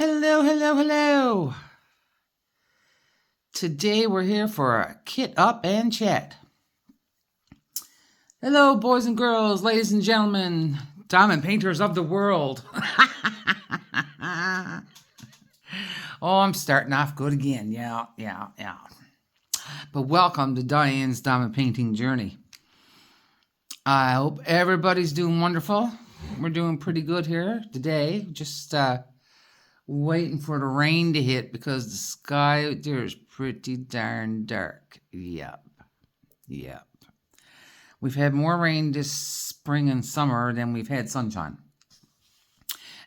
Hello, hello, hello. Today we're here for a kit up and chat. Hello, boys and girls, ladies and gentlemen, diamond painters of the world. Oh, I'm starting off good again. Yeah. But welcome to Diane's diamond painting journey. I hope everybody's doing wonderful. We're doing pretty good here today. Just waiting for the rain to hit because the sky out there is pretty darn dark. Yep. We've had more rain this spring and summer than we've had sunshine.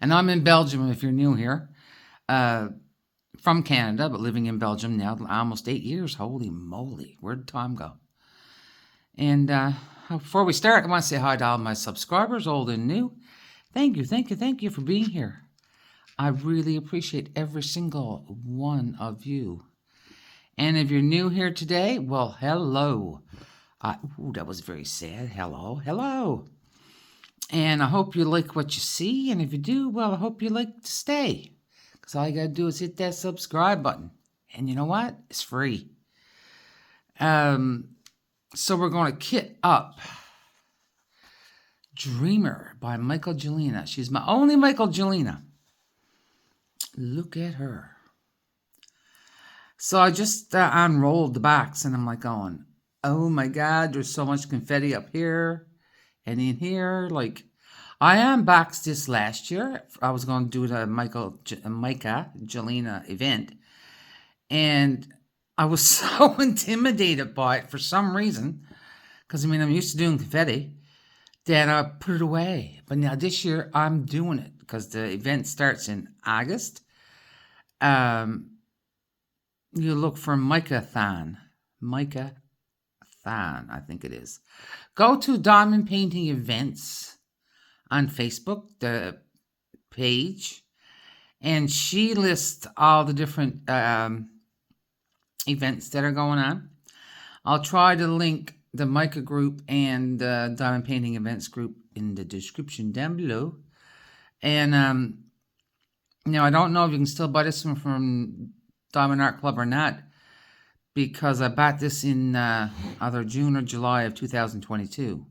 And I'm in Belgium, if you're new here. From Canada, but living in Belgium now almost 8 years. Holy moly, where'd time go? And before we start, I want to say hi to all my subscribers, old and new. Thank you for being here. I really appreciate every single one of you. And if you're new here today, well, hello. That was very sad. Hello. And I hope you like what you see. And if you do, well, I hope you like to stay. Because all you got to do is hit that subscribe button. And you know what? It's free. So we're going to kit up Dreamer by Michael Gelina. She's my only Michael Gelina. Look at her. So I just unrolled the box and I'm like going, oh my God, there's so much confetti up here and in here. Like, I unboxed this last year. I was going to do the Michael Gelina event. And I was so intimidated by it for some reason. Because, I'm used to doing confetti. That I put it away. But now this year, I'm doing it. Because the event starts in August. You look for Mica-thon. Mica-thon, I think it is. Go to Diamond Painting Events on Facebook, the page. And she lists all the different events that are going on. I'll try to link the Mica group and the Diamond Painting Events group in the description down below. And now I don't know if you can still buy this one from Diamond Art Club or not, because I bought this in either June or July of 2022.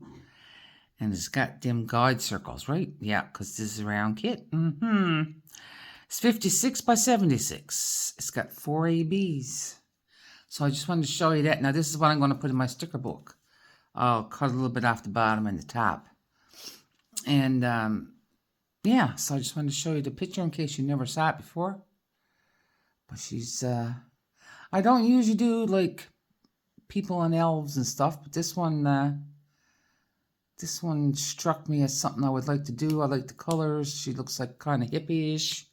And it's got them guide circles, right? Yeah, because this is a round kit. It's 56 by 76. It's got 4 ABs. So I just wanted to show you that. Now, this is what I'm going to put in my sticker book. I'll cut a little bit off the bottom and the top. And, yeah, so I just wanted to show you the picture in case you never saw it before. But she's, I don't usually do, like, people and elves and stuff. But this one struck me as something I would like to do. I like the colors. She looks like kind of hippie-ish.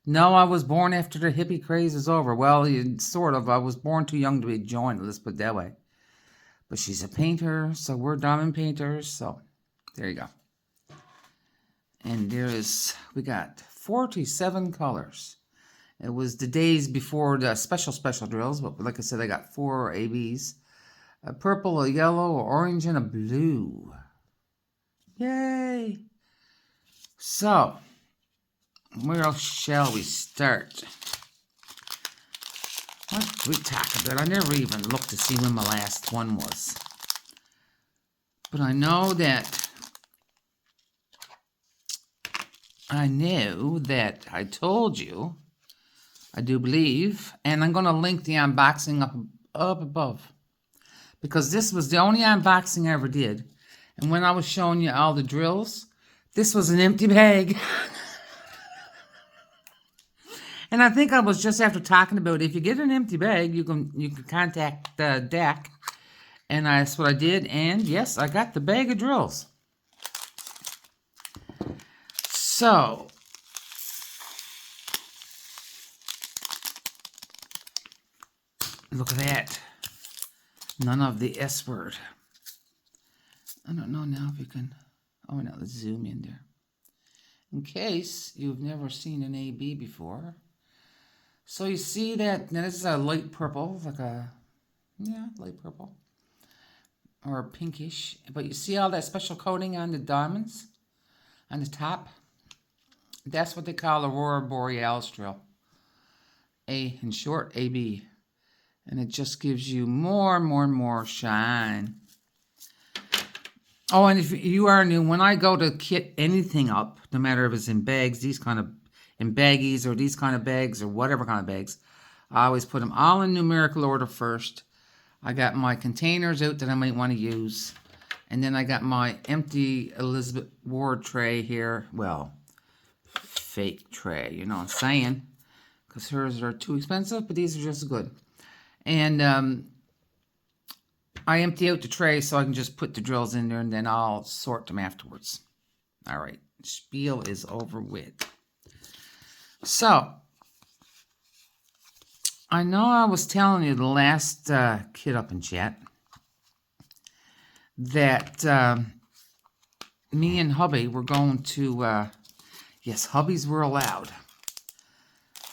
No, I was born after the hippie craze is over. Well, sort of. I was born too young to be joined, let's put it that way. But she's a painter, so we're diamond painters. So, there you go. And we got 47 colors. It was the days before the special drills, but like I said, I got 4 ABs. A purple, a yellow, an orange, and a blue. Yay! So, where shall we start? What did we talk about? I never even looked to see when my last one was. But I know that I told you, I do believe, and I'm going to link the unboxing up above. Because this was the only unboxing I ever did. And when I was showing you all the drills, this was an empty bag. And I think I was just after talking about if you get an empty bag, you can contact the deck. And that's what I did. And yes, I got the bag of drills. So, look at that. None of the S word. I don't know now if you can. Oh, no, let's zoom in there. In case you've never seen an AB before. So you see that, now this is a light purple, like a, light purple. Or pinkish. But you see all that special coating on the diamonds? On the top? That's what they call Aurora Borealis drill. A, in short, AB. And it just gives you more and more and more shine. Oh, and if you are new, when I go to kit anything up, no matter if it's in bags, in baggies, or these kind of bags, or whatever kind of bags, I always put them all in numerical order first. I got my containers out that I might want to use. And then I got my empty Elizabeth Ward tray here. Well, fake tray, you know what I'm saying? Because hers are too expensive, but these are just good. And I empty out the tray so I can just put the drills in there, and then I'll sort them afterwards. All right, spiel is over with. So, I know I was telling you the last kit up in chat that me and hubby were going to, yes, hubbies were allowed.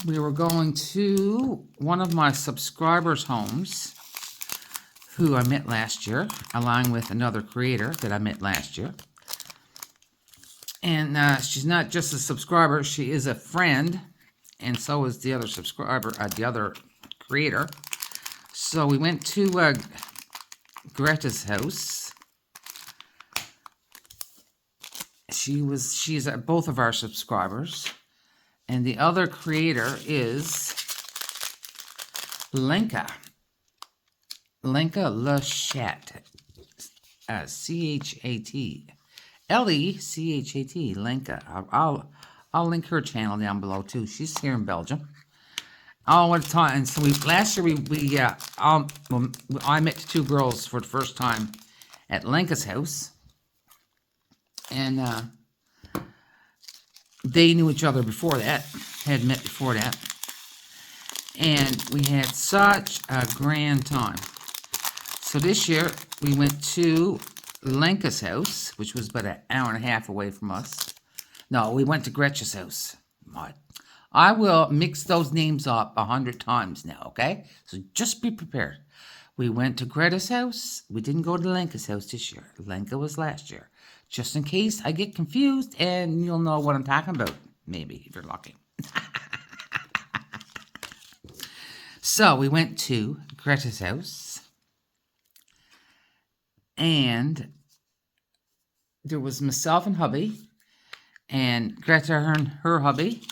We were going to one of my subscribers' homes, who I met last year, along with another creator that I met last year. And she's not just a subscriber, she is a friend, and so is the other subscriber, the other creator. So we went to Greta's house. She's both of our subscribers. And the other creator is Lenka. Lenka Lechat. C-H-A-T. L-E-C-H-A-T. Lenka. I'll link her channel down below too. She's here in Belgium. Oh, what a time! And so last year I met two girls for the first time at Lenka's house, and they knew each other before that, had met before that, and we had such a grand time. So this year we went to Lenka's house, which was about an hour and a half away from us. No, we went to Gretchen's house. What? I will mix those names up 100 times now, okay? So just be prepared. We went to Greta's house. We didn't go to Lenka's house this year. Lenka was last year. Just in case I get confused, and you'll know what I'm talking about, maybe, if you're lucky. So we went to Greta's house, and there was myself and hubby, and Greta and her hubby,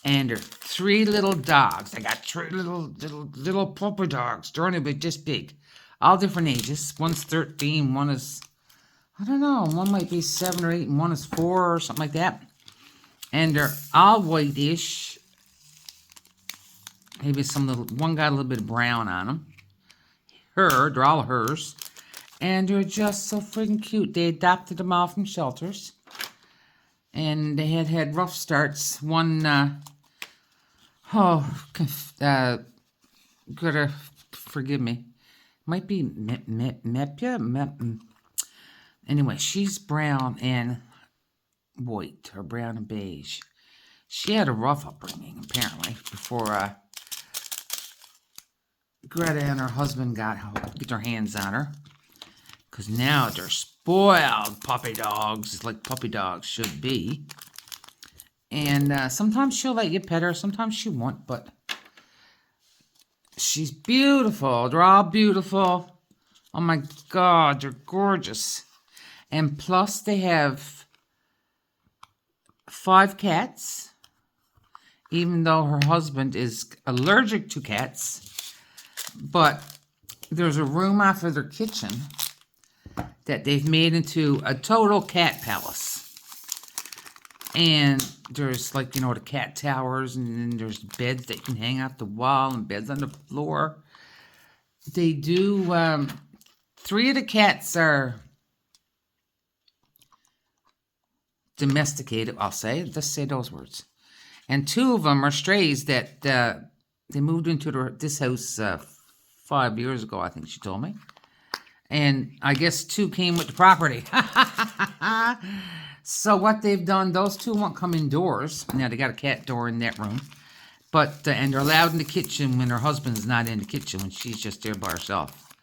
and her three little dogs. I got three little puppy dogs. They're only about this big. All different ages. One's 13, one is, I don't know, one might be 7 or 8, and one is 4 or something like that. And they're all whitish. Maybe one got a little bit of brown on them. They're all hers. And they're just so freaking cute. They adopted them all from shelters. And they had rough starts. One, Greta, forgive me. Might be Mepia. Anyway, she's brown and white, or brown and beige. She had a rough upbringing, apparently, before Greta and her husband get their hands on her. Because now they're spoiled puppy dogs, like puppy dogs should be. And sometimes she'll let you pet her, sometimes she won't, but she's beautiful. They're all beautiful. Oh my God, they're gorgeous. And plus they have 5 cats, even though her husband is allergic to cats. But there's a room off of their kitchen that they've made into a total cat palace. And there's, like, you know, the cat towers, and then there's beds that you can hang off the wall and beds on the floor. They do, 3 of the cats are domesticated, I'll say. Just say those words. And 2 of them are strays that they moved into this house 5 years ago, I think she told me. And I guess 2 came with the property. So what they've done, those 2 won't come indoors. Now, they got a cat door in that room. But, and they're allowed in the kitchen when her husband's not in the kitchen, when she's just there by herself.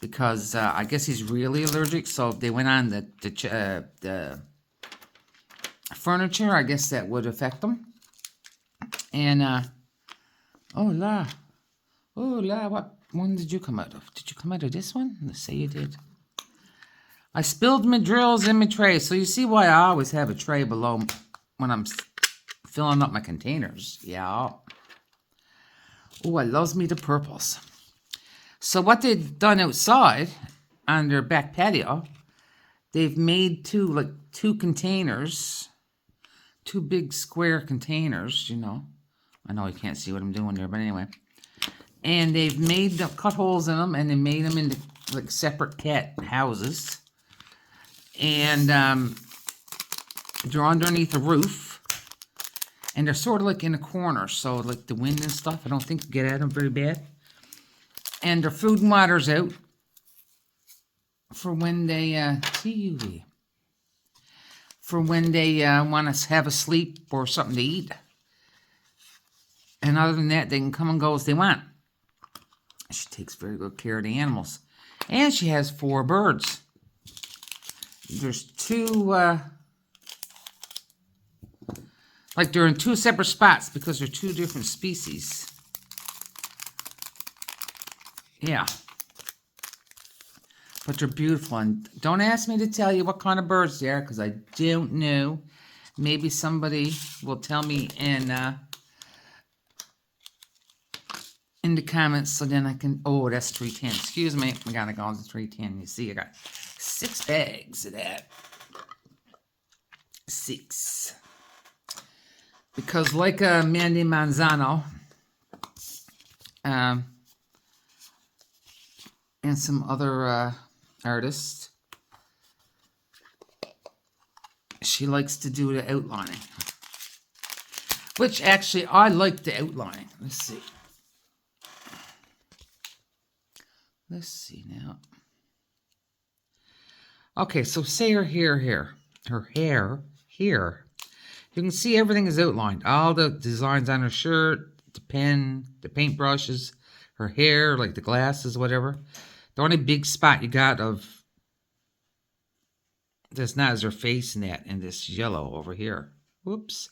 Because I guess he's really allergic, so they went on the furniture, I guess that would affect them. And, oh la, what one did you come out of? Did you come out of this one? Let's say you did. I spilled my drills in my tray. So you see why I always have a tray below when I'm filling up my containers. Yeah. Oh, I loves me the purples. So what they've done outside on their back patio, they've made two containers, two big square containers, you know. I know you can't see what I'm doing there, but anyway. And they've made the cut holes in them, and they made them into like separate cat houses. And they're underneath the roof. And they're sort of like in a corner, so like the wind and stuff, I don't think get at them very bad. And their food and water's out for when they want to have a sleep or something to eat. And other than that, they can come and go as they want. She takes very good care of the animals. And she has 4 birds. There's 2, like they're in 2 separate spots because they're 2 different species. Yeah. But they're beautiful. And don't ask me to tell you what kind of birds they are because I don't know. Maybe somebody will tell me in the comments so then I can... Oh, that's 310. Excuse me. We gotta go on to 310. You see, I got 6 bags of that. 6. Because like Mandy Manzano and some other artists, she likes to do the outlining. Which actually, I like the outlining. Let's see. Let's see now. Okay, so say her hair here. Her hair here. You can see everything is outlined. All the designs on her shirt, the pen, the paintbrushes, her hair, like the glasses, whatever. The only big spot you got of that's not is her face and that, and this yellow over here. Whoops.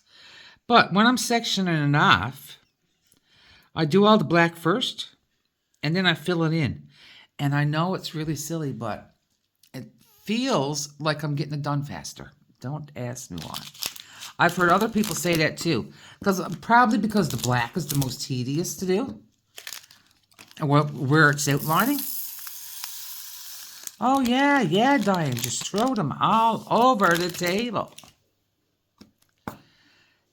But when I'm sectioning it off, I do all the black first, and then I fill it in. And I know it's really silly, but it feels like I'm getting it done faster. Don't ask me why. I've heard other people say that too. Probably because the black is the most tedious to do. Where it's outlining. Oh, yeah, Diane. Just throw them all over the table.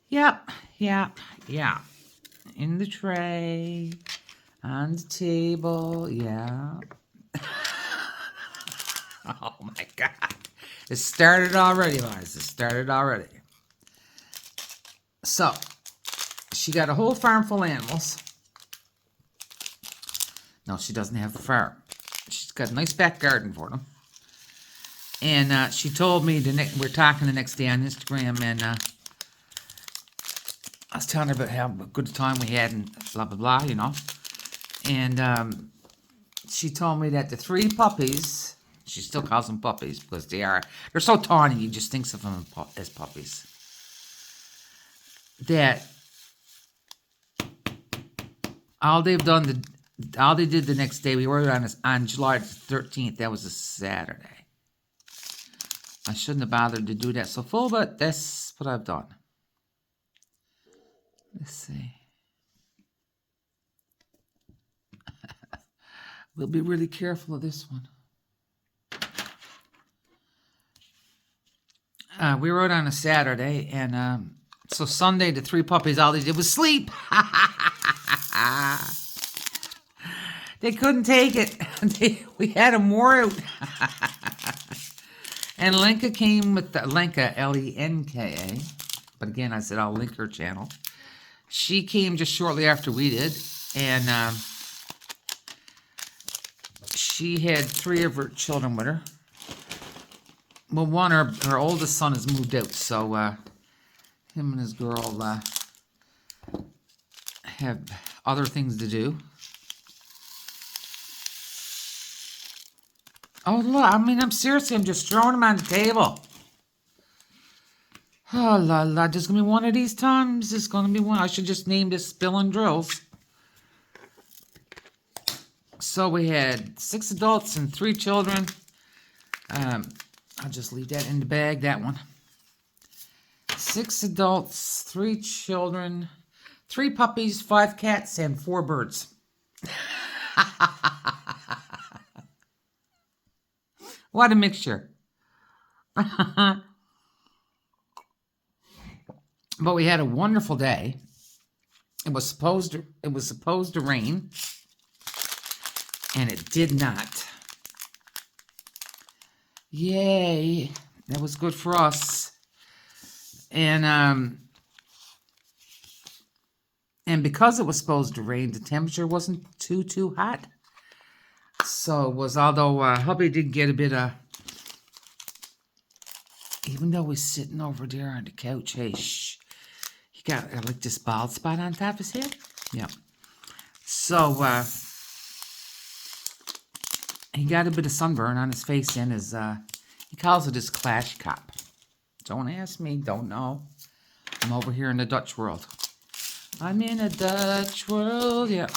Yep. In the tray. On the table, yeah. Oh, my God. It started already, guys. It started already. So, she got a whole farm full of animals. No, she doesn't have a farm. She's got a nice back garden for them. And she told me, we're talking the next day on Instagram, and I was telling her about how good a time we had and blah, blah, blah, you know. And she told me that the 3 puppies, she still calls them puppies because they're so tawny, you just think of them as puppies. That all they did the next day, we were on July 13th, that was a Saturday. I shouldn't have bothered to do that so full, but that's what I've done. Let's see. We'll be really careful of this one. We rode on a Saturday, and so Sunday, the 3 puppies, all they did was sleep. They couldn't take it. We had them wore out. And Lenka came with Lenka, Lenka. But again, I said I'll link her channel. She came just shortly after we did, and she had 3 of her children with her. Well, one, her oldest son has moved out, so him and his girl have other things to do. Oh, look, I'm seriously, I'm just throwing them on the table. Oh, la la. There's going to be one of these times. There's going to be one. I should just name this Spill and Drills. So we had 6 adults and 3 children. I'll just leave that in the bag, that one. 6 adults, 3 children, 3 puppies, 5 cats, and 4 birds. What a mixture. But we had a wonderful day. It was supposed to rain, and it did not. Yay. That was good for us. And because it was supposed to rain, the temperature wasn't too hot. So it was, although hubby did get a bit of, even though he's sitting over there on the couch, hey, shh, he got like this bald spot on top of his head. Yeah. So he got a bit of sunburn on his face, and his he calls it his clash cap. Don't ask me, don't know. I'm over here in the Dutch world. I'm in a Dutch world, yeah.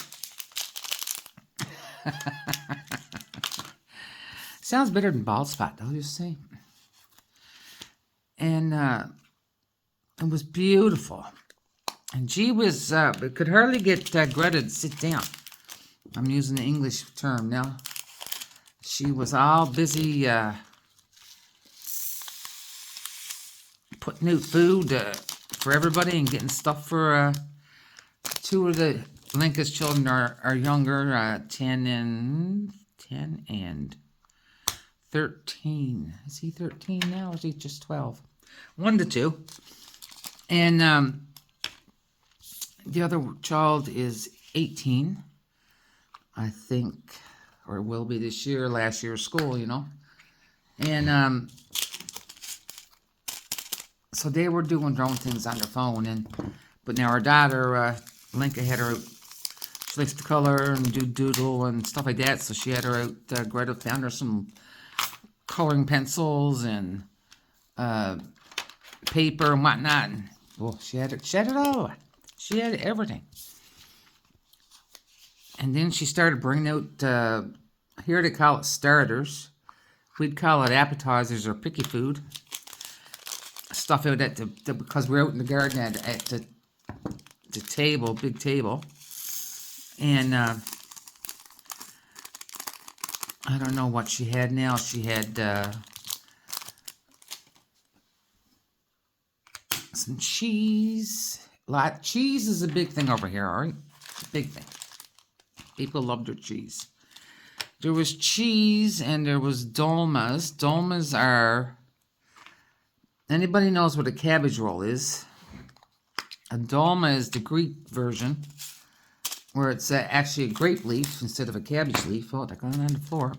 Sounds better than bald spot, I'll just say. And it was beautiful. And gee whiz, we could hardly get Greta to sit down. I'm using the English term now. She was all busy putting out food for everybody and getting stuff for 2 of the Linka's children are younger, 10 and 13. Is he 13 now, or is he just 12? 1 to 2. And the other child is 18, I think, or will be this year, last year's school, you know. And so they were doing their own things on their phone, but now our daughter, Linka, had her out. She likes to color and do doodle and stuff like that, so she had her out. Greta found her some coloring pencils and paper and whatnot. And, well, she had it all. She had everything. And then she started bringing out, here they call it starters. We'd call it appetizers or picky food. Stuff out at because we're out in the garden at the table, big table. And I don't know what she had now. She had some cheese. Cheese is a big thing over here, all right? Big thing. People love their cheese. There was cheese and there was dolmas. Dolmas are, anybody knows what a cabbage roll is? A dolma is the Greek version, where it's actually a grape leaf instead of a cabbage leaf. Oh, they're going on the floor.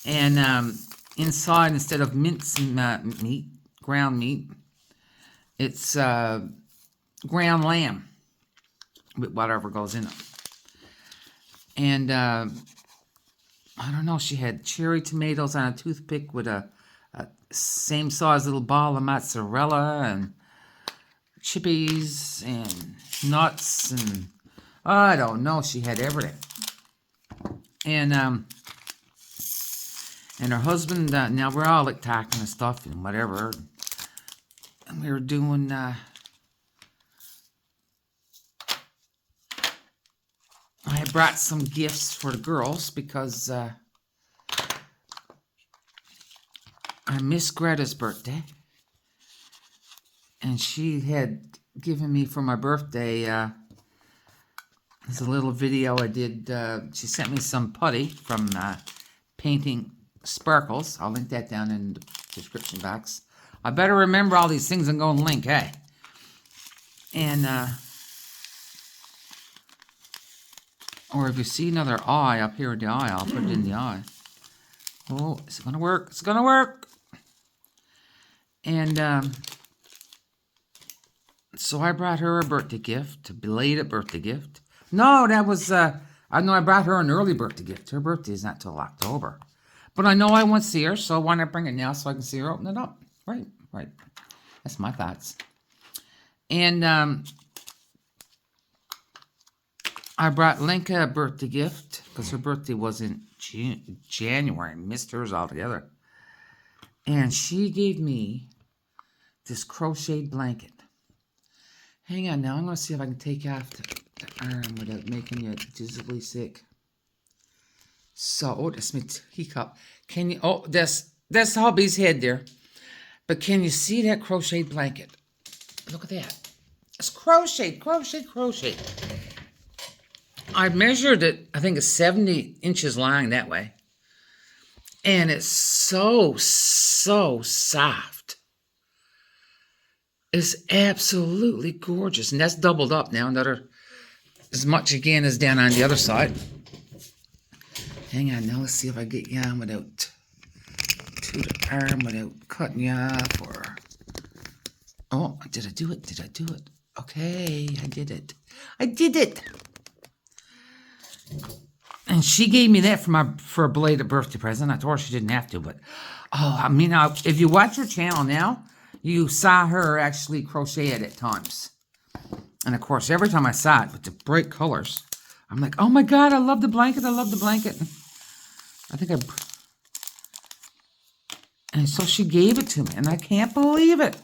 And inside, instead of minced meat, ground meat, it's ground lamb with whatever goes in it. And I don't know, she had cherry tomatoes on a toothpick with a same size little ball of mozzarella and chippies and nuts and I don't know. She had everything. And her husband, now we're all like talking and stuff and whatever. And we were doing, I had brought some gifts for the girls because I missed Greta's birthday. And she had given me for my birthday, there's a little video I did. She sent me some putty from Painting Sparkles. I'll link that down in the description box. I better remember all these things and go and link, hey. And, or if you see another eye up here in the eye, I'll put it in the eye. Oh, is it going to work? It's going to work. And, so I brought her a birthday gift, a belated birthday gift. No, that was, I know I brought her an early birthday gift. Her birthday is not till October. But I know I want to see her, so I want to bring it now so I can see her open it up. Right. That's my thoughts. And I brought Lenka a birthday gift because her birthday was in January. I missed hers altogether. And she gave me this crocheted blanket. Hang on now. I'm going to see if I can take off the arm without making you dizzily sick. So, oh, that's my teacup. Can you, oh, that's hubby's head there. But can you see that crocheted blanket? Look at that. It's crocheted. I measured it, I think it's 70 inches long that way. And it's so soft. It's absolutely gorgeous. And that's doubled up now. Another, as much again as down on the other side. Hang on now, let's see if I get you on without, to the arm without cutting you off or... Oh, did I do it? Okay, I did it. And she gave me that for a belated birthday present. I told her she didn't have to, but oh, I mean, if you watch her channel now, you saw her actually crochet it at times. And of course, every time I saw it with the bright colors, I'm like, oh my God, I love the blanket. I think and so she gave it to me, and I can't believe it.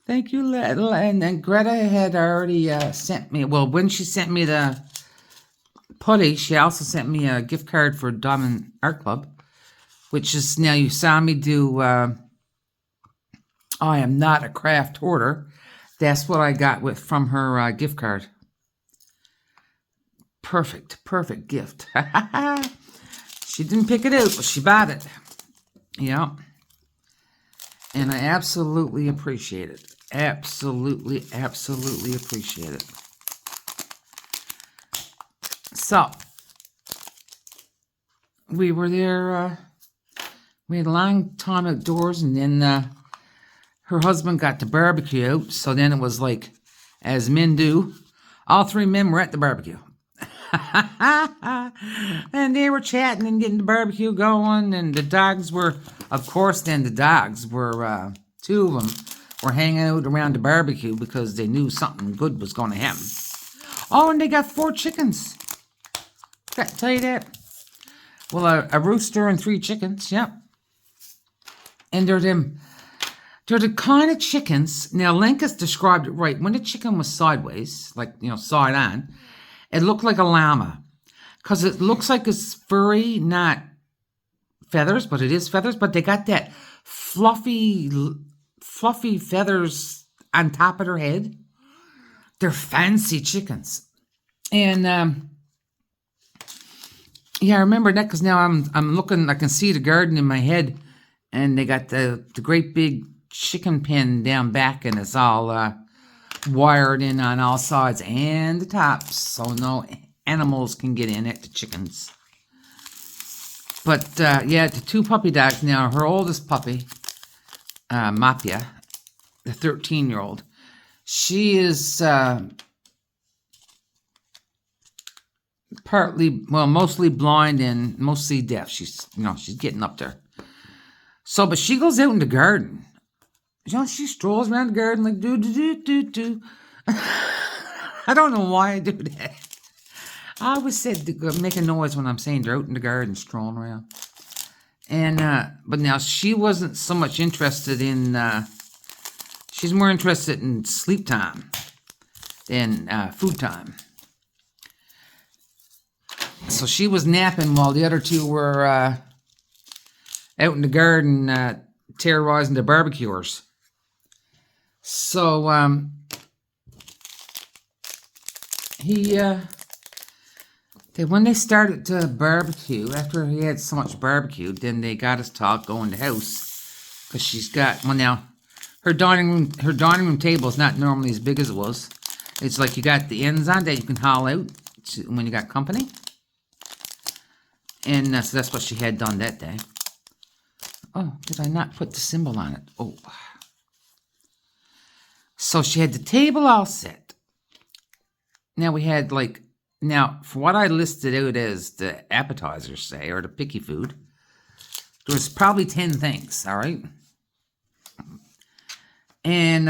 Thank you, Little. And then Greta had already sent me, well, when she sent me the putty, she also sent me a gift card for Diamond Art Club, which is, now you saw me do, I am not a craft hoarder. That's what I got from her gift card. Perfect gift. She didn't pick it out, but she bought it. Yeah. And I absolutely appreciate it. Absolutely appreciate it. So, we were there, we had a long time outdoors, and then her husband got the barbecue out, so then it was like, as men do, all three men were at the barbecue. And they were chatting and getting the barbecue going, and the dogs were, of course, then the dogs were, two of them were hanging out around the barbecue because they knew something good was going to happen. Oh, and they got 4 chickens. Got to tell you that. Well, a rooster and 3 chickens, yep. And they're the kind of chickens, now Lenka's described it right. When the chicken was sideways, like, side on, it looked like a llama. Because it looks like it's furry, not feathers, but it is feathers. But they got that fluffy feathers on top of their head. They're fancy chickens. And, yeah, I remember that because now I'm looking, I can see the garden in my head. And they got the great big chicken pen down back, and it's all wired in on all sides and the tops, so no animals can get in at the chickens. But yeah, the 2 puppy dogs now. Her oldest puppy, Mapia, the 13-year-old, she is mostly blind and mostly deaf. She's getting up there. So, but she goes out in the garden. She strolls around the garden like do. I don't know why I do that. I always said to make a noise when I'm saying they're out in the garden strolling around. And, but now she wasn't so much interested in, she's more interested in sleep time than food time. So she was napping while the other 2 were out in the garden terrorizing the barbecuers. So, when they started to barbecue, after he had so much barbecue, then they got us to go in the house. Because she's got, well now, her dining room table is not normally as big as it was. It's like you got the ends on that you can haul out when you got company. And so that's what she had done that day. Oh, did I not put the symbol on it? Oh. So she had the table all set. Now we had now for what I listed out as the appetizers, say, or the picky food, there was probably 10 things, all right? And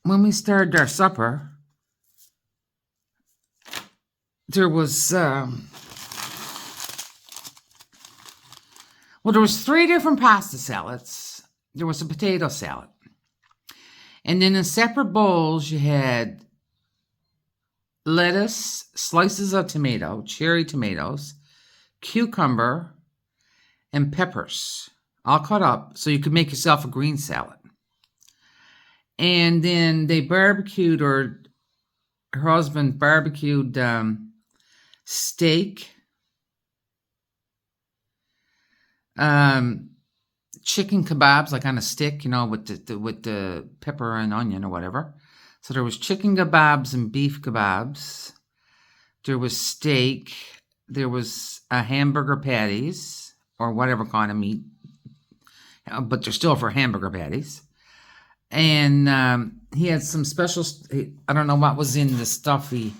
when we started our supper, there was there was 3 different pasta salads. There was a potato salad, and then in separate bowls you had lettuce, slices of tomato, cherry tomatoes, cucumber, and peppers, all cut up so you could make yourself a green salad. And then they barbecued, or her husband barbecued steak, chicken kebabs, like on a stick, with the pepper and onion or whatever. So there was chicken kebabs and beef kebabs. There was steak. There was hamburger patties, or whatever kind of meat, but they're still for hamburger patties. And he had some special, I don't know what was in the stuff he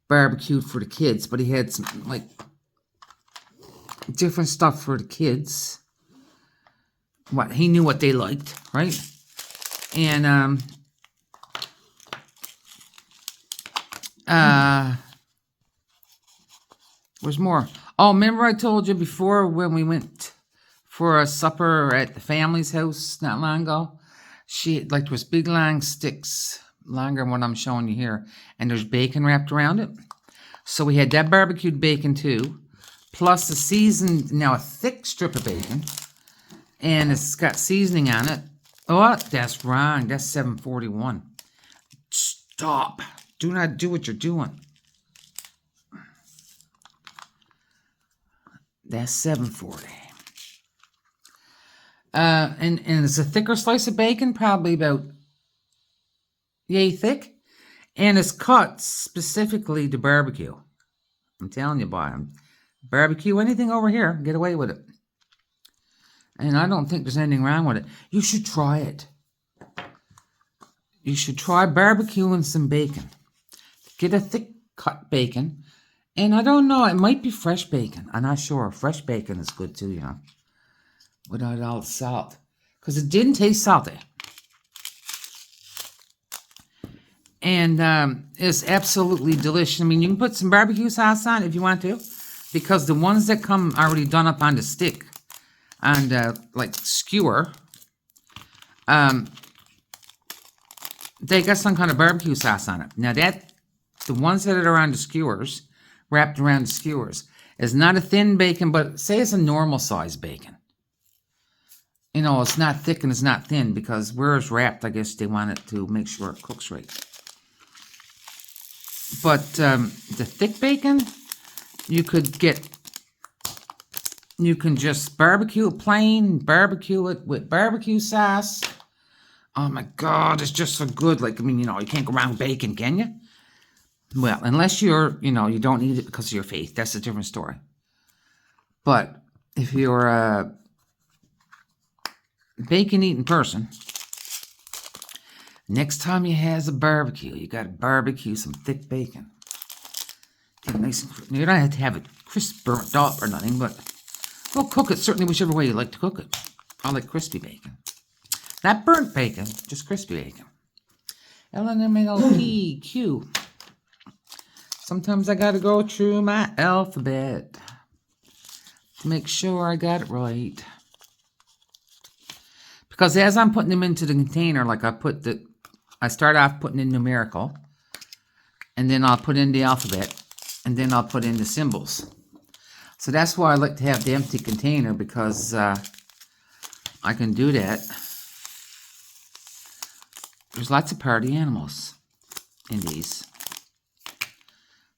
barbecued for the kids, but he had some, like, different stuff for the kids. He knew what they liked, right? And there's more. Oh, remember I told you before when we went for a supper at the family's house not long ago? There was big long sticks, longer than what I'm showing you here, and there's bacon wrapped around it. So we had that barbecued bacon too, plus a thick strip of bacon, and it's got seasoning on it. Oh, that's wrong. That's $7.41. Stop. Do not do what you're doing. That's $7.40. And it's a thicker slice of bacon, probably about yay thick, and it's cut specifically to barbecue. I'm telling you, boy, barbecue anything over here, get away with it. And I don't think there's anything wrong with it. You should try it. You should try barbecuing some bacon. Get a thick cut bacon, and I don't know, it might be fresh bacon. I'm not sure. Fresh bacon is good too, without all the salt, because it didn't taste salty. And it's absolutely delicious. I mean, you can put some barbecue sauce on it if you want to, because the ones that come already done up on the stick, and like skewer, they got some kind of barbecue sauce on it. Now the ones that are on the skewers, wrapped around the skewers, is not a thin bacon, but say it's a normal size bacon. It's not thick and it's not thin, because where it's wrapped, I guess they want it to make sure it cooks right. But the thick bacon, you can just barbecue it plain, barbecue it with barbecue sauce. Oh my God, it's just so good. Like, you can't go wrong with bacon, can you? Well, unless you don't eat it because of your faith. That's a different story. But if you're a bacon-eating person, next time you has a barbecue, you got to barbecue some thick bacon. Get it nice and crisp. You don't have to have it crisp burnt up or nothing, but we'll cook it certainly whichever way you like to cook it. I like crispy bacon. Not burnt bacon, just crispy bacon. LNMLPQ. Sometimes I got to go through my alphabet to make sure I got it right. Because as I'm putting them into the container, like I start off putting in numerical, and then I'll put in the alphabet, and then I'll put in the symbols. So that's why I like to have the empty container, because I can do that. There's lots of party animals in these.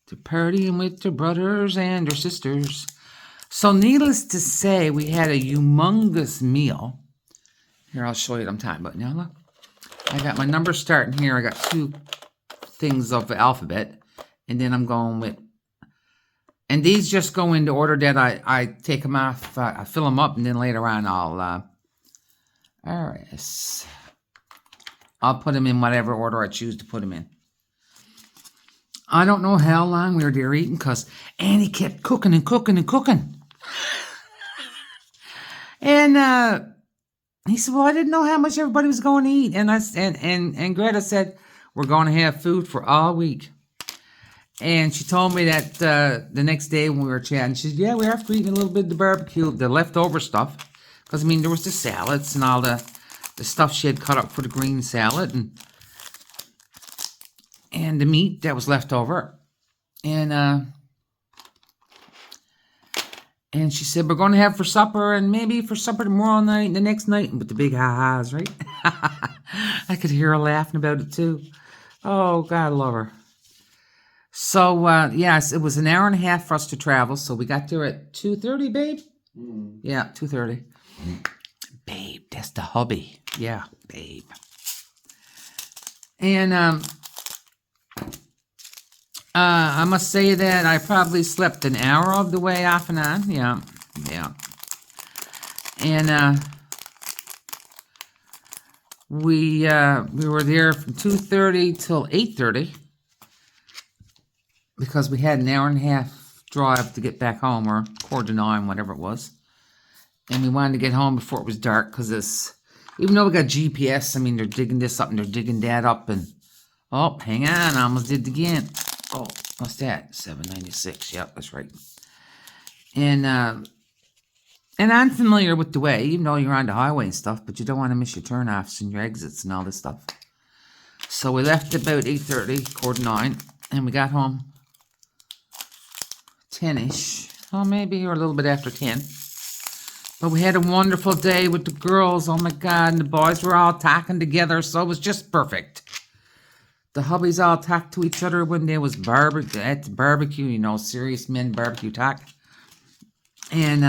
They're partying with their brothers and their sisters. So needless to say, we had a humongous meal. Here, I'll show you what I'm talking about. Now, look. I got my numbers starting here. I got 2 things of the alphabet. And then I'm going with... And these just go into order that I take them off. I fill them up, and then later on I'll... I'll put them in whatever order I choose to put them in. I don't know how long we were there eating, because Annie kept cooking and cooking and cooking. And he said, well, I didn't know how much everybody was going to eat. And and Greta said, we're going to have food for all week. And she told me that the next day when we were chatting, she said, yeah, we're after eating a little bit of the barbecue, the leftover stuff. Because, I mean, there was the salads and all the stuff she had cut up for the green salad and the meat that was left over. And she said, we're going to have for supper and maybe for supper tomorrow night and the next night. With the big ha-has, right? I could hear her laughing about it too. Oh, God, I love her. So, yes, it was an hour and a half for us to travel. So we got there at 2:30, babe? Yeah, 2:30. Babe, that's the hubby. Yeah, babe. And I must say that I probably slept an hour of the way off and on. Yeah. And we were there from 2:30 till 8:30 because we had an hour and a half drive to get back home, or 8:45, whatever it was. And we wanted to get home before it was dark because even though we got GPS, I mean, they're digging this up and they're digging that up. And, oh, hang on, I almost did it again. Oh, what's that? 796. Yep, that's right. And I'm familiar with the way, even though you're on the highway and stuff, but you don't want to miss your turnoffs and your exits and all this stuff. So we left about 8:30, 8:45, and we got home 10-ish. Oh, maybe, or a little bit after 10. But we had a wonderful day with the girls. Oh, my God. And the boys were all talking together, so it was just perfect. The hubbies all talked to each other when there was at the barbecue, you know, serious men barbecue talk. And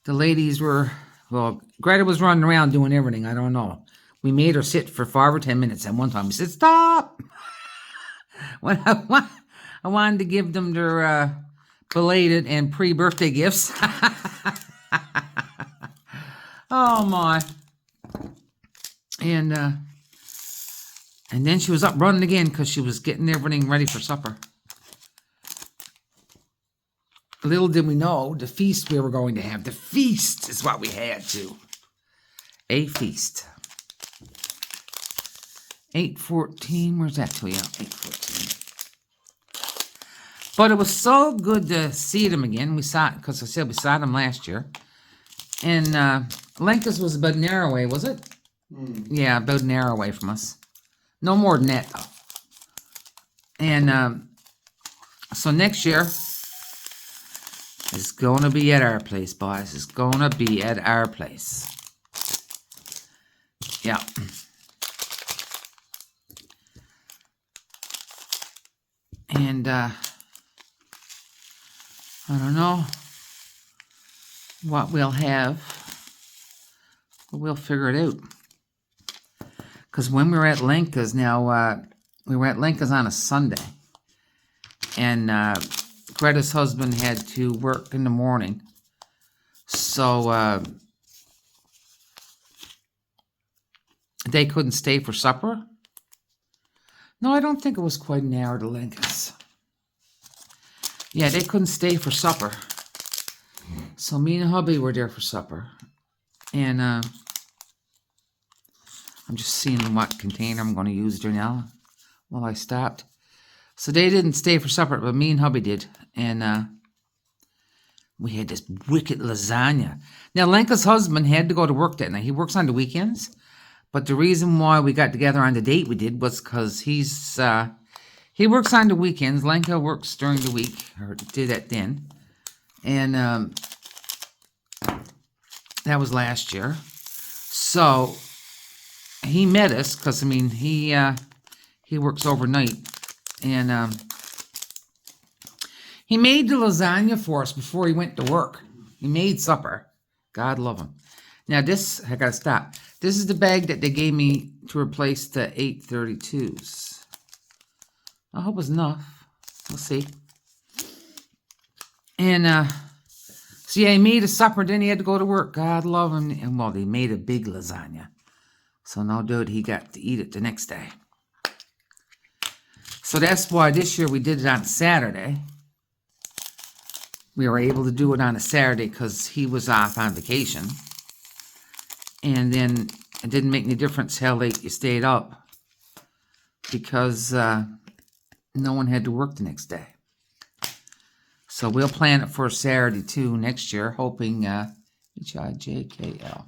the ladies were, well, Greta was running around doing everything. I don't know. We made her sit for 5 or 10 minutes. And one time we said, stop. When I wanted to give them their belated and pre-birthday gifts. Oh, my. And then she was up running again because she was getting everything ready for supper. Little did we know the feast we were going to have. The feast is what we had to. A feast. 8:14. Where's that to you? 8:14. But it was so good to see them again. We saw, because I said we saw them last year. And Lenka's was about an hour away, was it? Yeah, about an hour away from us. No more than that, though. And so next year is going to be at our place, boys. It's going to be at our place. Yeah. And I don't know what we'll have, but we'll figure it out. Because when we were at Lenka's now, we were at Lenka's on a Sunday. And Greta's husband had to work in the morning. So they couldn't stay for supper. No, I don't think it was quite an hour to Lenka's. Yeah, they couldn't stay for supper. So me and hubby were there for supper. And I'm just seeing what container I'm going to use there now while I stopped. So they didn't stay for supper, but me and hubby did. And we had this wicked lasagna. Now, Lenka's husband had to go to work that night. He works on the weekends. But the reason why we got together on the date we did was because he works on the weekends. Lenka works during the week, or did that then. And that was last year. So he met us because, I mean, he works overnight. And he made the lasagna for us before he went to work. He made supper. God love him. Now this, I gotta stop. This is the bag that they gave me to replace the 832s. I hope it's enough. We'll see. And so yeah, he made a supper, then he had to go to work. God love him. And well, they made a big lasagna. So no doubt he got to eat it the next day. So that's why this year we did it on Saturday. we were able to do it on a Saturday because he was off on vacation. And then it didn't make any difference how late you stayed up because no one had to work the next day. So we'll plan it for a Saturday too next year, hoping HIJKL.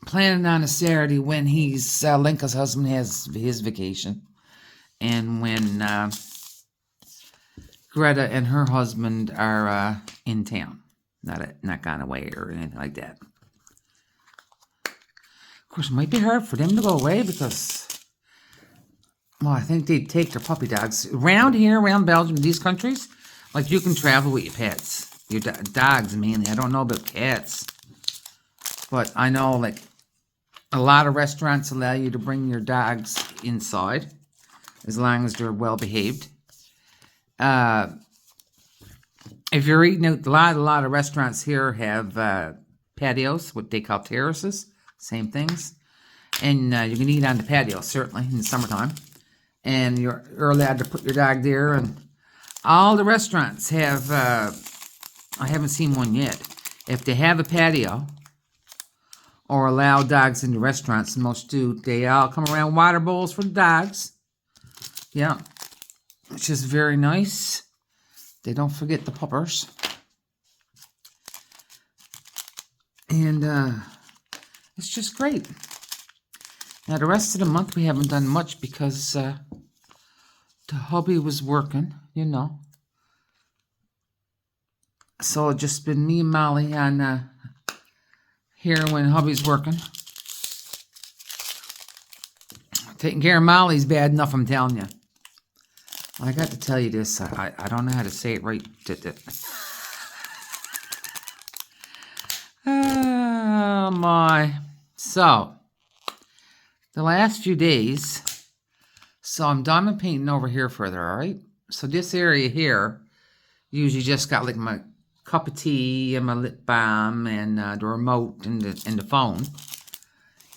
Planning on a Saturday when Lenka's husband has his vacation, and when Greta and her husband are in town, not gone away or anything like that. Of course, it might be hard for them to go away because, well, I think they'd take their puppy dogs around here, around Belgium, these countries. Like, you can travel with your pets, your dogs mainly. I don't know about cats, but I know like a lot of restaurants allow you to bring your dogs inside as long as they're well behaved. If you're eating out, a lot of restaurants here have patios, what they call terraces, same things. And you can eat on the patio, certainly, in the summertime. And you're allowed to put your dog there. And all the restaurants have, I haven't seen one yet. If they have a patio or allow dogs into restaurants, and most do, they all come around water bowls for the dogs. Yeah, which is very nice. They don't forget the puppers. And it's just great. Now, the rest of the month we haven't done much because the hubby was working, you know. So it's just been me and Molly on here when hubby's working. Taking care of Molly's bad enough, I'm telling you. I got to tell you this. I don't know how to say it right. Oh, my. So, the last few days, so I'm diamond painting over here further, all right? So this area here, usually just got like my cup of tea and my lip balm and the remote and the phone.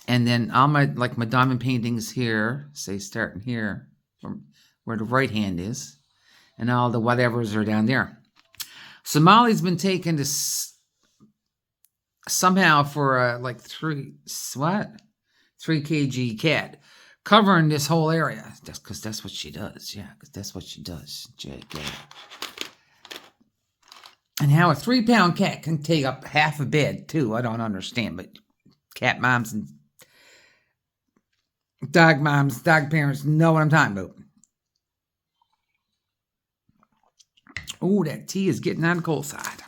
And then all my diamond paintings here, say starting here, from where the right hand is, and all the whatevers are down there. So Molly's been taken to somehow for like 3 kg cat, covering this whole area. That's because that's what she does. Yeah, because that's what she does. JK. And how a 3-pound cat can take up half a bed too, I don't understand. But cat moms and dog moms, dog parents know what I'm talking about. Oh, that tea is getting on the cold side.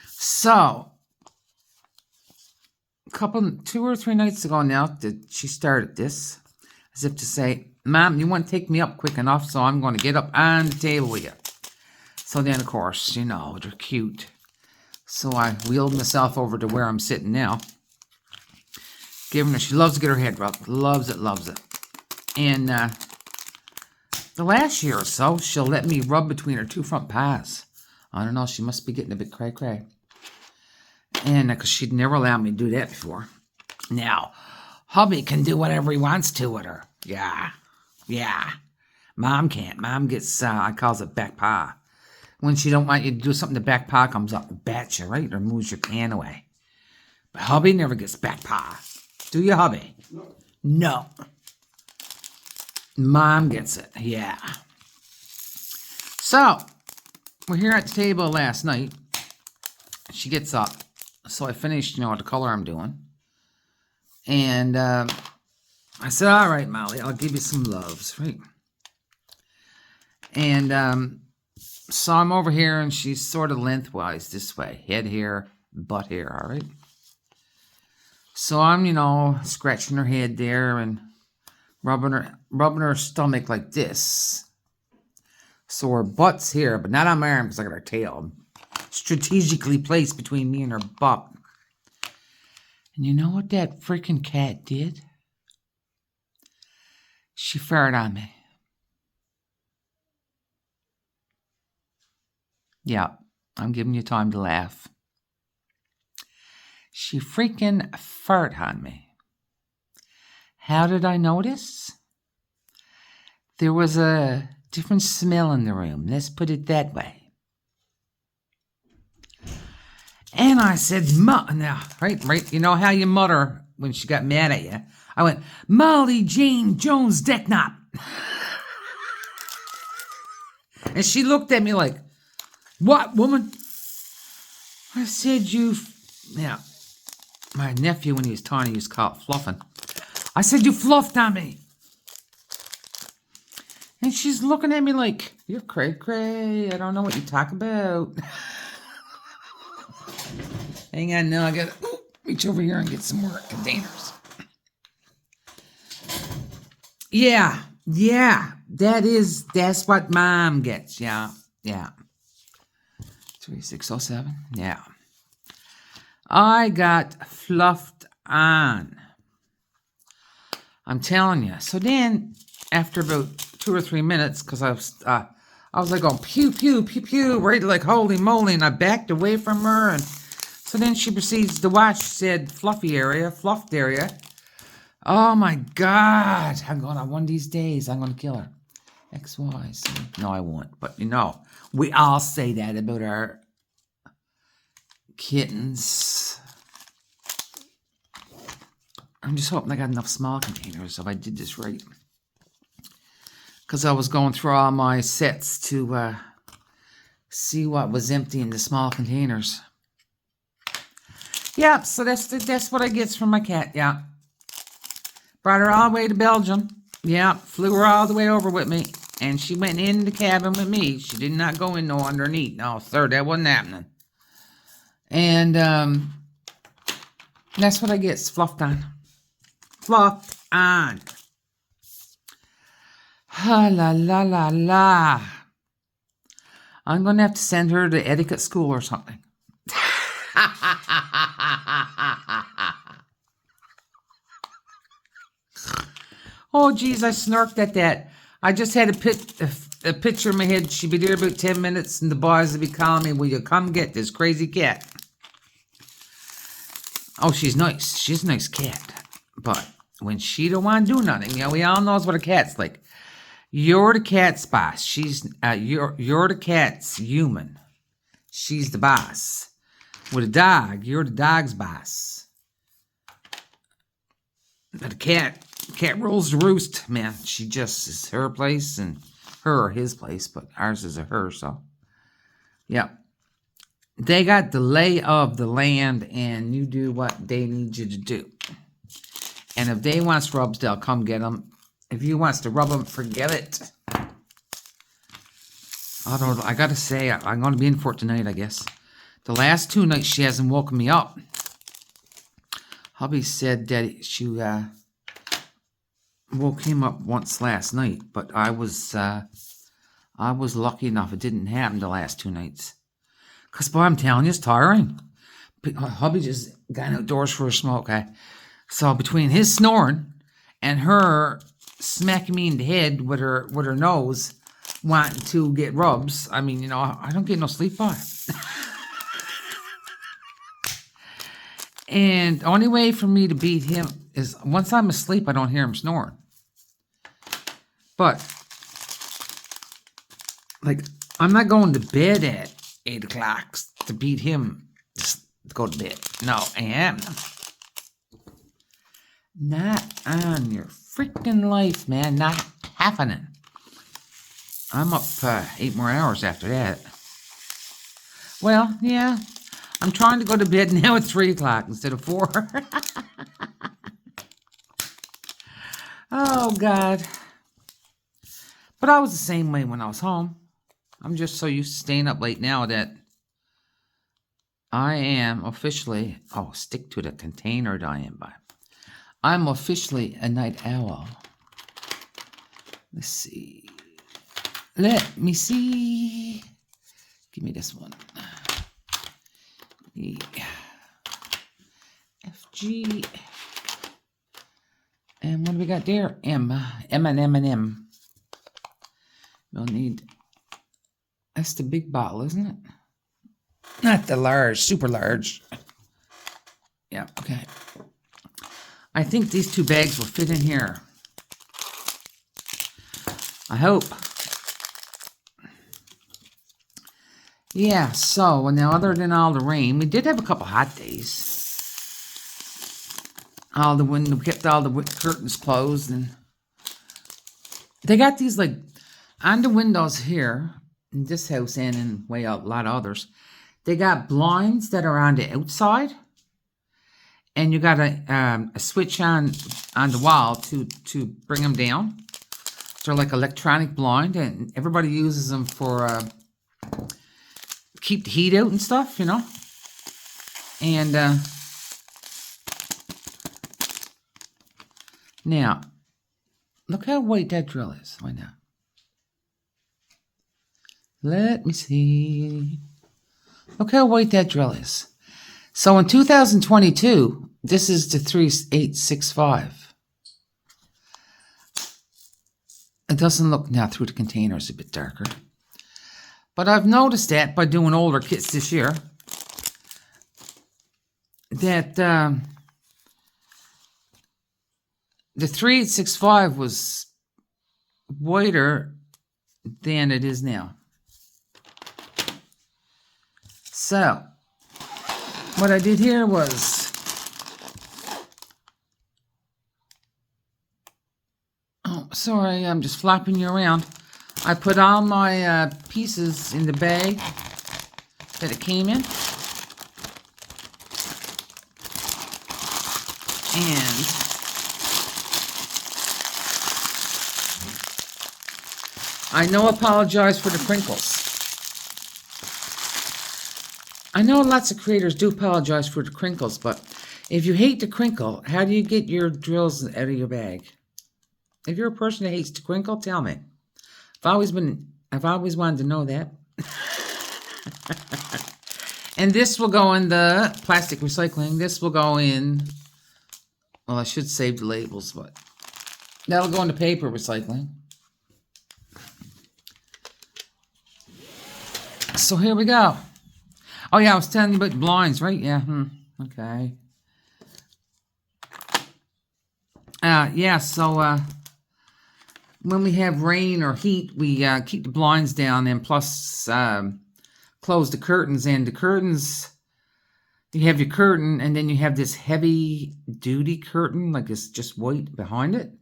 So, 2 or 3 nights ago now, she started this, as if to say, Mom, you want to take me up quick enough, so I'm going to get up on the table with you. So then, of course, you know, they're cute. So I wheeled myself over to where I'm sitting now. Giving her, she loves to get her head rubbed. Loves it, loves it. And the last year or so, she'll let me rub between her 2 front paws. I don't know, she must be getting a bit cray-cray. And because she'd never allowed me to do that before. Now, hubby can do whatever he wants to with her. Yeah. Mom can't. Mom gets, I calls it back paw. When she don't want you to do something, the back paw comes up and bats you, right? Or moves your can away. But hubby never gets back paw. Do you, hubby? No. Mom gets it. Yeah. So, we're here at the table last night. She gets up. So I finished, you know, the color I'm doing. And I said, all right, Molly, I'll give you some loves, right? And so I'm over here, and she's sort of lengthwise this way. Head here, butt here, all right? So I'm, you know, scratching her head there and rubbing her stomach like this. So her butt's here, but not on my arm because I got her tail strategically placed between me and her butt. And you know what that freaking cat did? She farted on me. Yeah, I'm giving you time to laugh. She freaking farted on me. How did I notice? There was a different smell in the room. Let's put it that way. And I said, now, right, you know how you mutter when she got mad at you. I went, Molly Jane Jones Decknop. And she looked at me like, what, woman? I said, now, my nephew, when he was tiny, he used to call it fluffing. I said, you fluffed on me. And she's looking at me like, you're cray-cray. I don't know what you talk about. Hang on, now I gotta reach over here and get some more containers. Yeah, that's what Mom gets. Yeah. 3607. Yeah. I got fluffed on. I'm telling you. So then, after about 2 or 3 minutes, because I was like going pew pew pew pew, right, like holy moly, and I backed away from her, and so then she proceeds to watch. Said fluffed area. Oh my God! I'm going on one of these days. I'm going to kill her. X, Y, Z. No, I won't. But we all say that about our kittens. I'm just hoping I got enough small containers if I did this right. Because I was going through all my sets to see what was empty in the small containers. Yeah, so that's what I get from my cat, yeah. Brought her all the way to Belgium. Yeah, flew her all the way over with me. And she went in the cabin with me. She did not go in no underneath. No, sir, that wasn't happening. And that's what I get, fluffed on. Fluffed on. Ha la la la la. I'm going to have to send her to etiquette school or something. Oh, geez, I snarked at that. I just had a picture in my head. She'd be there about 10 minutes, and the boys would be calling me, will you come get this crazy cat? Oh, she's nice. She's a nice cat. But when she don't want to do nothing, we all knows what a cat's like. You're the cat's boss. She's you're the cat's human. She's the boss. With a dog, you're the dog's boss. But a cat rules the roost, man. She just is her place and her or his place, but ours is a her, so. Yeah. They got the lay of the land, and you do what they need you to do. And if they wants rubs, they'll come get them. If you wants to rub them, forget it. I gotta say, I'm going to be in for it tonight, I guess. The last 2 nights, she hasn't woken me up. Hubby said that she woke him up once last night, but I was lucky enough it didn't happen the last 2 nights. Because, boy, I'm telling you, it's tiring. Hubby just got outdoors for a smoke. So between his snoring and her smacking me in the head with her nose, wanting to get rubs, I mean, I don't get no sleep on it. And the only way for me to beat him is once I'm asleep, I don't hear him snoring. But, like, I'm not going to bed at 8 o'clock to beat him to go to bed. No, I am. Not on your freaking life, man. Not happening. I'm up 8 more hours after that. Well, yeah. I'm trying to go to bed now at 3 o'clock instead of 4. Oh, God. But I was the same way when I was home. I'm just so used to staying up late now that I am officially... Oh, stick to the container that I am by. I'm officially a night owl. Let's see. Let me see. Give me this one. FG. And what do we got there? M and M and M. We'll need... That's the big bottle, isn't it? Not the large, super large. Yeah, okay. I think these 2 bags will fit in here. I hope. Yeah, so now other than all the rain, we did have a couple hot days. All the window, kept all the curtains closed, and they got these like on the windows here in this house and in way out a lot of others. They got blinds that are on the outside, and you got a switch on the wall to bring them down. They're like electronic blind, and everybody uses them for keep the heat out and stuff, you know. And now, look how white that drill is. Why not? Let me see. Look how white that drill is. So in 2022, this is the 3865. It doesn't look now through the container, it's a bit darker. But I've noticed that by doing older kits this year, that the 3865 was whiter than it is now. So, what I did here was, oh, sorry, I'm just flopping you around. I put all my pieces in the bag that it came in. And I apologize for the crinkles. I know lots of creators do apologize for the crinkles, but if you hate the crinkle, how do you get your drills out of your bag? If you're a person that hates the crinkle, tell me. I've always wanted to know that. And this will go in the plastic recycling. This will go in, well, I should save the labels, but that'll go into paper recycling. So here we go. Oh yeah, I was telling you about blinds, right? Yeah, okay. Yeah, so when we have rain or heat, we keep the blinds down, and plus close the curtains. And the curtains, you have your curtain, and then you have this heavy duty curtain, like it's just white behind it,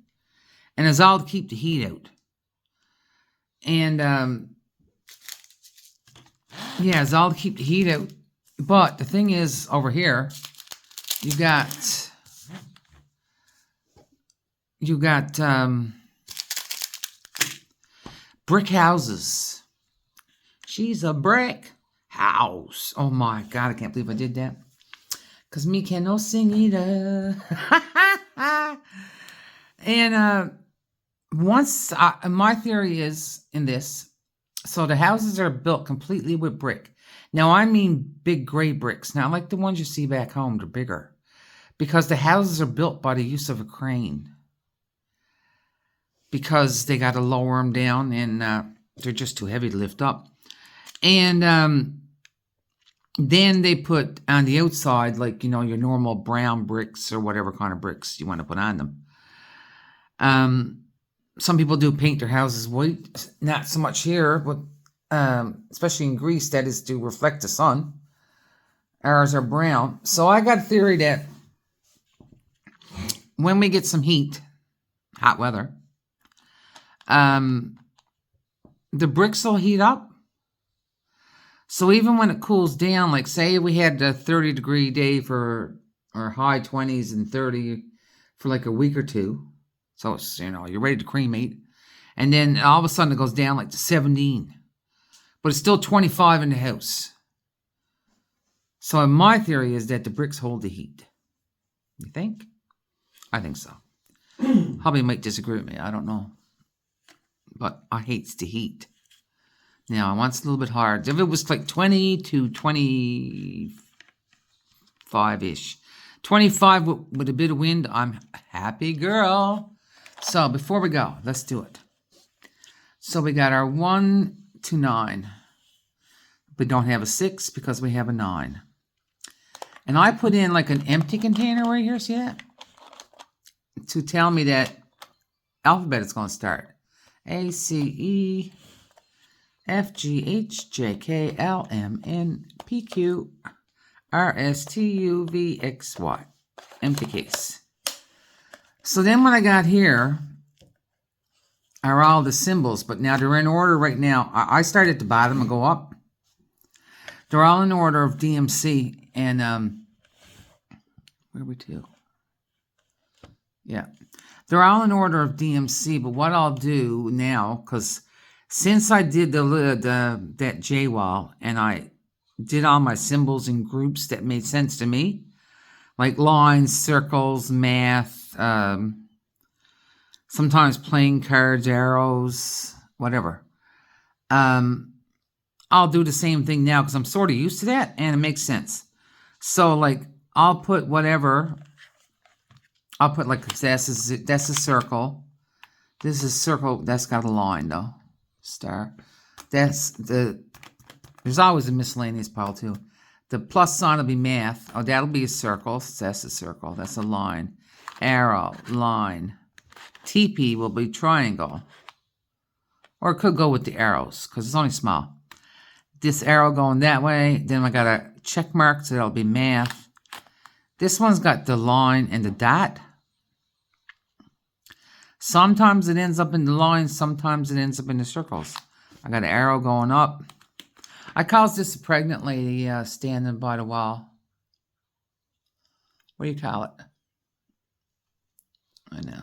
and it's all to keep the heat out. And yeah, it's all to keep the heat out. But the thing is, over here, you got brick houses. She's a brick house. Oh my God, I can't believe I did that. Cause me can no sing either. And my theory is in this. So the houses are built completely with brick. Now I mean big gray bricks, not like the ones you see back home. They're bigger, because the houses are built by the use of a crane. Because they got to lower them down, and they're just too heavy to lift up. And then they put on the outside, like, you know, your normal brown bricks or whatever kind of bricks you want to put on them. Some people do paint their houses white. Not so much here, but especially in Greece, that is to reflect the sun. Ours are brown. So I got a theory that when we get some heat, hot weather, the bricks will heat up. So even when it cools down, like say we had a 30-degree day or high 20s and 30 for like a week or two. So it's, you know, you're ready to cremate. And then all of a sudden it goes down like to 17. But it's still 25 in the house. So my theory is that the bricks hold the heat. You think? I think so. Hubby might disagree with me. I don't know. But I hates the heat. Now, I want it a little bit hard. If it was like 20 to 25-ish. 25 with a bit of wind, I'm a happy girl. So, before we go, let's do it. So, we got our 1 to 9. We don't have a 6 because we have a 9. And I put in like an empty container right here, see that? To tell me that alphabet is going to start. A, C, E, F, G, H, J, K, L, M, N, P, Q, R, S, T, U, V, X, Y. Empty case. So then what I got here are all the symbols, but now they're in order right now. I start at the bottom and go up. They're all in order of DMC. And, where are we to? Yeah. They're all in order of DMC, but what I'll do now, because since I did that J-Wall and I did all my symbols in groups that made sense to me, like lines, circles, math, sometimes playing cards, arrows, whatever. I'll do the same thing now because I'm sort of used to that and it makes sense. So like I'll put whatever. I'll put like that's a circle. This is a circle that's got a line though. Star. There's always a miscellaneous pile too. The plus sign will be math. Oh, that'll be a circle. That's a circle. That's a line. Arrow, line. TP will be triangle. Or it could go with the arrows because it's only small. This arrow going that way. Then I got a check mark, so that'll be math. This one's got the line and the dot. Sometimes it ends up in the lines. Sometimes it ends up in the circles. I got an arrow going up. I call this a pregnant lady standing by the wall. What do you call it? I know.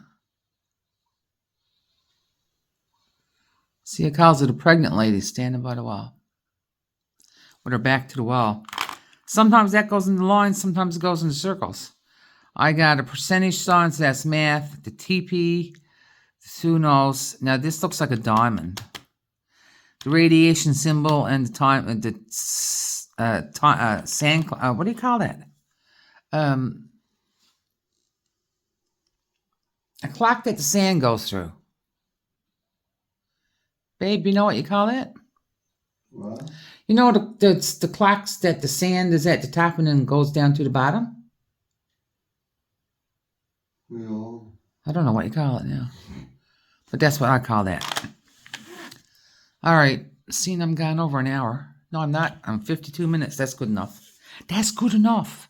See, it calls it a pregnant lady standing by the wall. With her back to the wall. Sometimes that goes in the lines, sometimes it goes in the circles. I got a percentage sign, so that's math. The TP, the Sunos. Now this looks like a diamond. The radiation symbol and the time, sand. What do you call that? A clock that the sand goes through. Babe, you know what you call that? What? You know the clocks that the sand is at the top and then goes down to the bottom? No. I don't know what you call it now. But that's what I call that. All right. Seeing I'm gone over an hour. No, I'm not. I'm 52 minutes. That's good enough. That's good enough.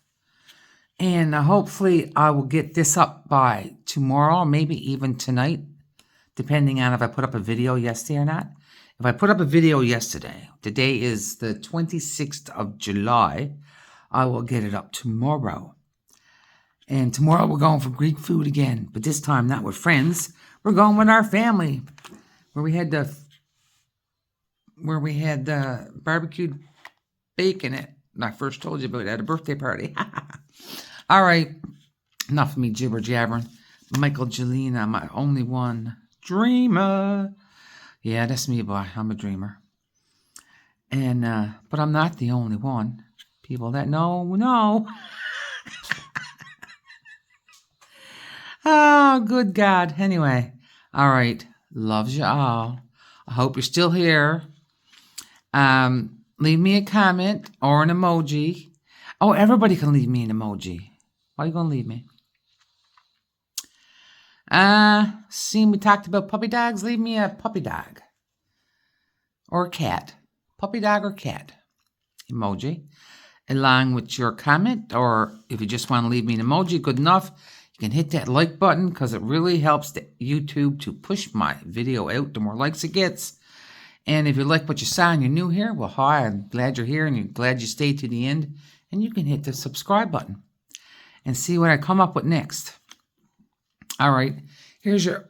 And hopefully I will get this up by tomorrow, maybe even tonight, depending on if I put up a video yesterday or not. If I put up a video yesterday, today is the 26th of July, I will get it up tomorrow. And tomorrow we're going for Greek food again, but this time not with friends. We're going with our family, where we had the barbecued bacon at. I first told you about it at a birthday party. All right, enough of me jibber jabbering. Michael Jelena, my only one dreamer. Yeah, that's me, boy. I'm a dreamer. And but I'm not the only one. People that know. Oh, good God. Anyway, all right. Loves you all. I hope you're still here. Leave me a comment or an emoji. Oh, everybody can leave me an emoji. Why are you going to leave me? Seeing we talked about puppy dogs, leave me a puppy dog. Or a cat. Puppy dog or cat. Emoji. Along with your comment, or if you just want to leave me an emoji, good enough. You can hit that like button because it really helps the YouTube to push my video out. The more likes it gets. And if you like what you saw and you're new here, well, hi, I'm glad you're here and you're glad you stayed to the end. And you can hit the subscribe button and see what I come up with next. All right, here's your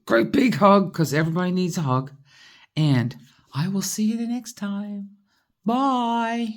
great big hug because everybody needs a hug. And I will see you the next time. Bye.